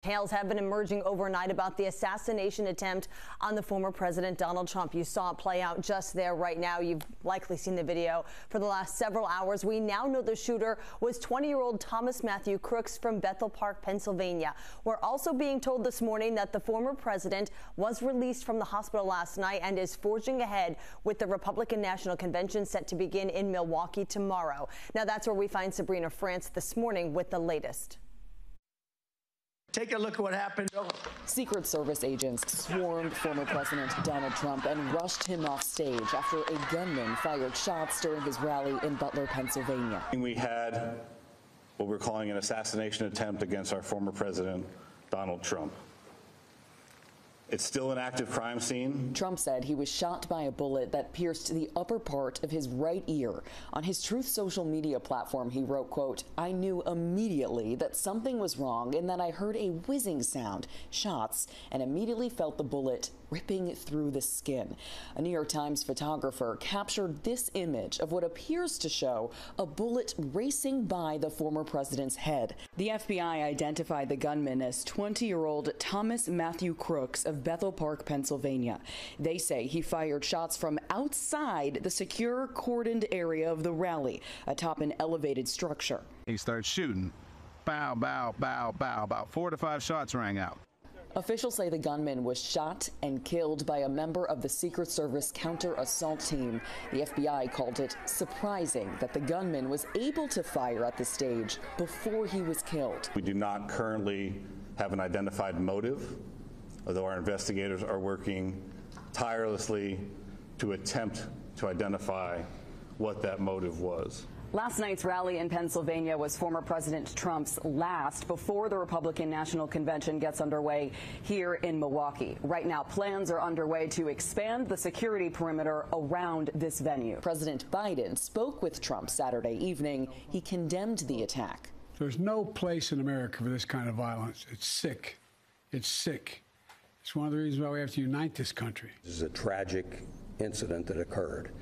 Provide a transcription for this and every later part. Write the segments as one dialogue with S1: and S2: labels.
S1: Tales have been emerging overnight about the assassination attempt on the former President Donald Trump. You saw it play out just there right now. You've likely seen the video for the last several hours. We now know the shooter was 20-year-old Thomas Matthew Crooks from Bethel Park, Pennsylvania. We're also being told this morning that the former president was released from the hospital last night and is forging ahead with the Republican National Convention set to begin in Milwaukee tomorrow. Now that's where we find Sabrina France this morning with the latest.
S2: Take a look at what happened.
S3: Secret Service agents swarmed former President Donald Trump and rushed him off stage after a gunman fired shots during his rally in Butler, Pennsylvania.
S4: We had what we're calling an assassination attempt against our former president, Donald Trump. It's still an active crime scene.
S3: Trump said he was shot by a bullet that pierced the upper part of his right ear. On his Truth social media platform, he wrote, quote, "I knew immediately that something was wrong and that I heard a whizzing sound, shots, and immediately felt the bullet ripping through the skin." A New York Times photographer captured this image of what appears to show a bullet racing by the former president's head. The FBI identified the gunman as 20-year-old Thomas Matthew Crooks of Bethel Park, Pennsylvania. They say he fired shots from outside the secure cordoned area of the rally, atop an elevated structure.
S5: He started shooting. Bow, bow, bow, bow. About 4 to 5 shots rang out.
S3: Officials say the gunman was shot and killed by a member of the Secret Service counter-assault team. The FBI called it surprising that the gunman was able to fire at the stage before he was killed.
S4: We do not currently have an identified motive, although our investigators are working tirelessly to attempt to identify what that motive was.
S3: Last night's rally in Pennsylvania was former President Trump's last before the Republican National Convention gets underway here in Milwaukee. Right now, plans are underway to expand the security perimeter around this venue. President Biden spoke with Trump Saturday evening. He condemned the attack.
S6: There's no place in America for this kind of violence. It's sick. It's sick. It's one of the reasons why we have to unite this country.
S7: This is a tragic incident that occurred.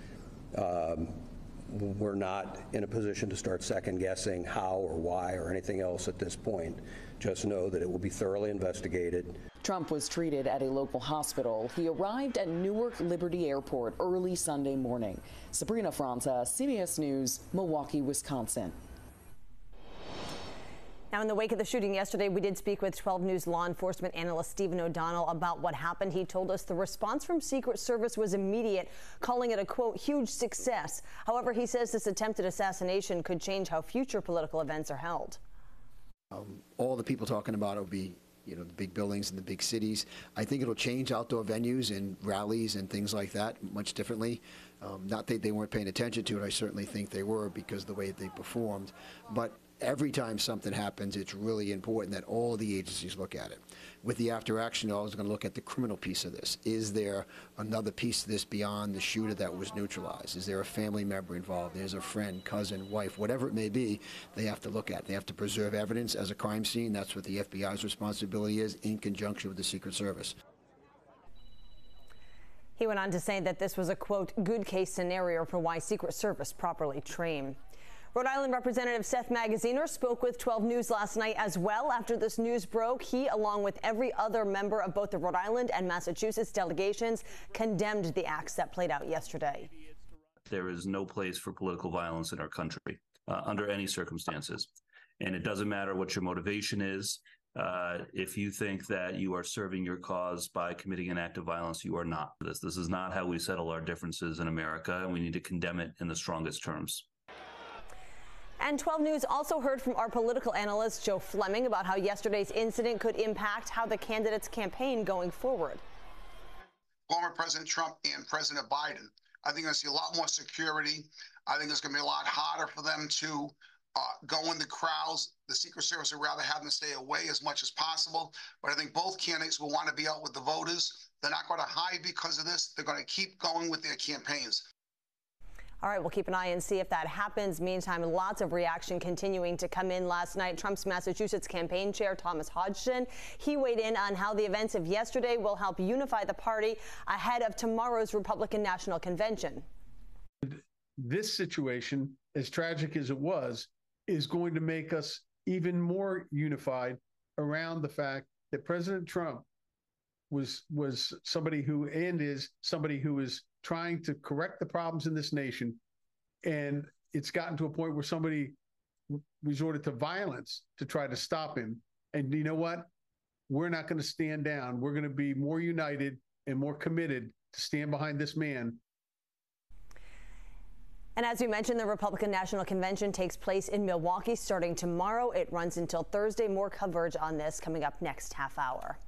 S7: We're not in a position to start second-guessing how or why or anything else at this point. Just know that it will be thoroughly investigated.
S3: Trump was treated at a local hospital. He arrived at Newark Liberty Airport early Sunday morning. Sabrina Franza, CBS News, Milwaukee, Wisconsin.
S1: Now, in the wake of the shooting yesterday, we did speak with 12 News law enforcement analyst Stephen O'Donnell about what happened. He told us the response from Secret Service was immediate, calling it a, quote, huge success. However, he says this attempted assassination could change how future political events are held.
S8: All the people talking about it will be, the big buildings in the big cities. I think it'll change outdoor venues and rallies and things like that much differently. Not that they weren't paying attention to it. I certainly think they were because of the way they performed. But every time something happens, it's really important that all the agencies look at it. With the after action, I was going to look at the criminal piece of this. Is there another piece of this beyond the shooter that was neutralized? Is there a family member involved? There's a friend, cousin, wife, whatever it may be, they have to look at. They have to preserve evidence as a crime scene. That's what the FBI's responsibility is in conjunction with the Secret Service.
S1: He went on to say that this was a, quote, good case scenario for why Secret Service properly trained. Rhode Island Representative Seth Magaziner spoke with 12 News last night as well after this news broke. He, along with every other member of both the Rhode Island and Massachusetts delegations, condemned the acts that played out yesterday.
S9: There is no place for political violence in our country under any circumstances. And it doesn't matter what your motivation is. If you think that you are serving your cause by committing an act of violence, you are not. This is not how we settle our differences in America, and we need to condemn it in the strongest terms.
S1: And 12 News also heard from our political analyst, Joe Fleming, about how yesterday's incident could impact how the candidates campaign going forward.
S10: Former President Trump and President Biden, I think you're going to see a lot more security. I think it's going to be a lot harder for them to go in the crowds. The Secret Service would rather have them stay away as much as possible. But I think both candidates will want to be out with the voters. They're not going to hide because of this. They're going to keep going with their campaigns.
S1: All right, we'll keep an eye and see if that happens. Meantime, lots of reaction continuing to come in last night. Trump's Massachusetts campaign chair, Thomas Hodgson, he weighed in on how the events of yesterday will help unify the party ahead of tomorrow's Republican National Convention.
S6: This situation, as tragic as it was, is going to make us even more unified
S5: around the fact that President Trump was somebody who is somebody who is trying to correct the problems in this nation, and it's gotten to a point where somebody resorted to violence to try to stop him. And you know what? We're not going to stand down. We're going to be more united and more committed to stand behind this man.
S1: And as we mentioned, the Republican National Convention takes place in Milwaukee starting tomorrow. It runs until Thursday. More coverage on this coming up next half hour.